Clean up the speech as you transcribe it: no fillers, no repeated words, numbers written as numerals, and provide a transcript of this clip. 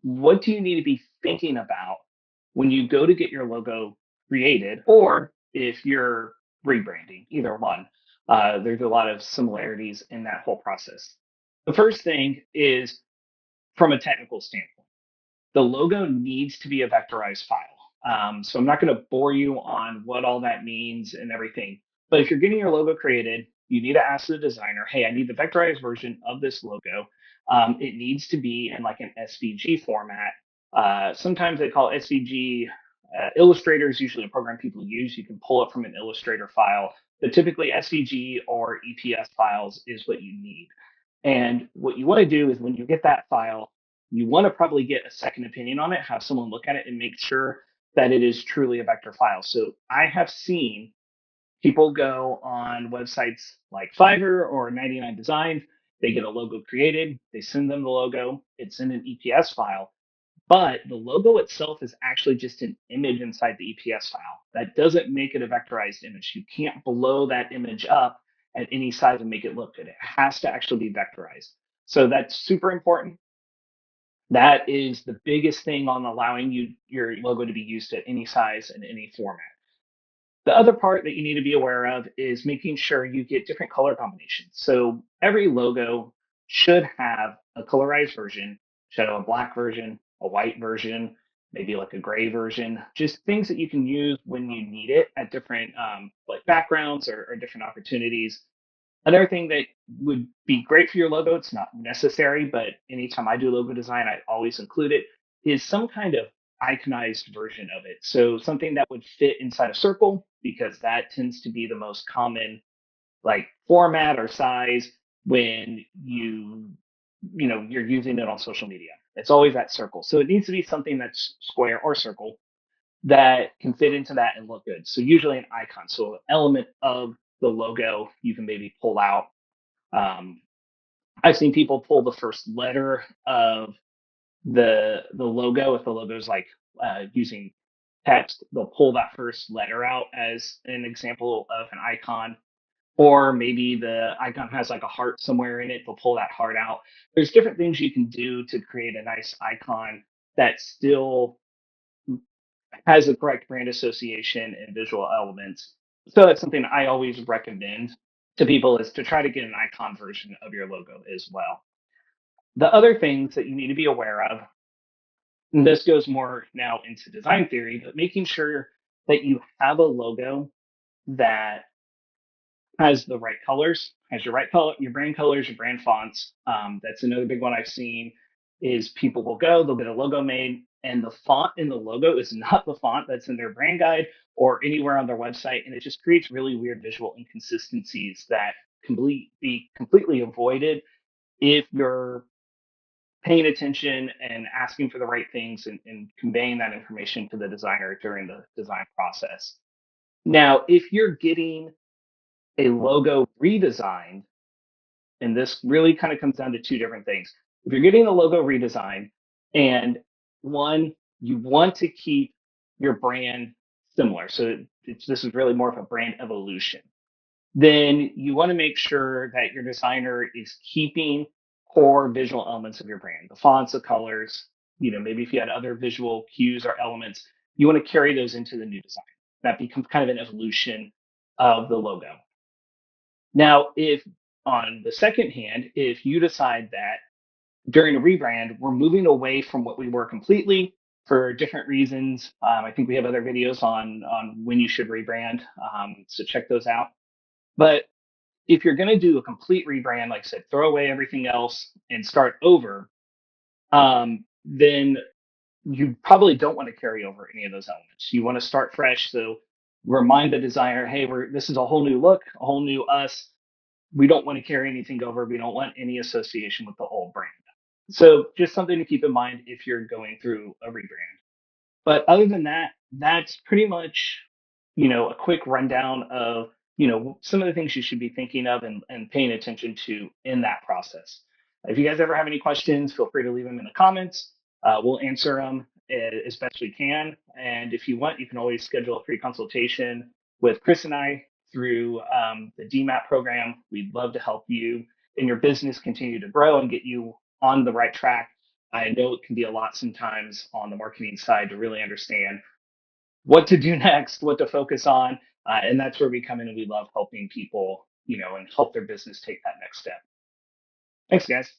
what do you need to be thinking about when you go to get your logo created, or if you're rebranding, either one. There's a lot of similarities in that whole process. The first thing is from a technical standpoint, the logo needs to be a vectorized file. So I'm not going to bore you on what all that means and everything. But if you're getting your logo created, you need to ask the designer, hey, I need the vectorized version of this logo. It needs to be in like an SVG format. Sometimes they call SVG. Illustrator is usually a program people use. You can pull it from an Illustrator file, but typically SVG or EPS files is what you need. And what you want to do is when you get that file, you want to probably get a second opinion on it, have someone look at it and make sure that it is truly a vector file. So I have seen people go on websites like Fiverr or 99 Designs. They get a logo created, they send them the logo, it's in an EPS file, but the logo itself is actually just an image inside the EPS file. That doesn't make it a vectorized image. You can't blow that image up at any size and make it look good. It has to actually be vectorized. So that's super important. That is the biggest thing on allowing your logo to be used at any size and any format. The other part that you need to be aware of is making sure you get different color combinations. So every logo should have a colorized version, should have a black version, a white version, maybe like a gray version, just things that you can use when you need it at different like backgrounds or different opportunities. Another thing that would be great for your logo, it's not necessary, but anytime I do logo design, I always include it, is some kind of iconized version of it. So something that would fit inside a circle, because that tends to be the most common like format or size when you're using it on social media. It's always that circle. So it needs to be something that's square or circle that can fit into that and look good. So usually an icon, so an element of the logo you can maybe pull out. um, I've seen people pull the first letter of the logo. If the logo is like using text, they'll pull that first letter out as an example of an icon. Or maybe the icon has like a heart somewhere in it. They'll pull that heart out. There's different things you can do to create a nice icon that still has the correct brand association and visual elements. So that's something I always recommend to people, is to try to get an icon version of your logo as well. The other things that you need to be aware of, and this goes more now into design theory, but making sure that you have a logo that has the right colors, has your right color, your brand colors, your brand fonts. That's another big one I've seen is people will go, they'll get a logo made, and the font in the logo is not the font that's in their brand guide or anywhere on their website, and it just creates really weird visual inconsistencies that can be completely avoided if you're paying attention and asking for the right things and conveying that information to the designer during the design process. Now, if you're getting a logo redesigned, and this really kind of comes down to two different things. If you're getting the logo redesigned, and one, you want to keep your brand similar, so this is really more of a brand evolution, then you want to make sure that your designer is keeping core visual elements of your brand, the fonts, the colors, maybe if you had other visual cues or elements, you want to carry those into the new design. That becomes kind of an evolution of the logo. Now, if on the second hand, if you decide that during a rebrand, we're moving away from what we were completely for different reasons. I think we have other videos on when you should rebrand, so check those out. But if you're going to do a complete rebrand, like I said, throw away everything else and start over, then you probably don't want to carry over any of those elements. You want to start fresh. So remind the designer, hey, this is a whole new look, a whole new us. We don't want to carry anything over. We don't want any association with the old brand. So just something to keep in mind if you're going through a rebrand. But other than that, that's pretty much, a quick rundown of, some of the things you should be thinking of and paying attention to in that process. If you guys ever have any questions, feel free to leave them in the comments. We'll answer them as best we can. And if you want, you can always schedule a free consultation with Chris and I through the DMAP program. We'd love to help you and your business continue to grow and get you on the right track I know it can be a lot sometimes on the marketing side to really understand what to do next, what to focus on. And that's where we come in and we love helping people, and help their business take that next step. Thanks, guys.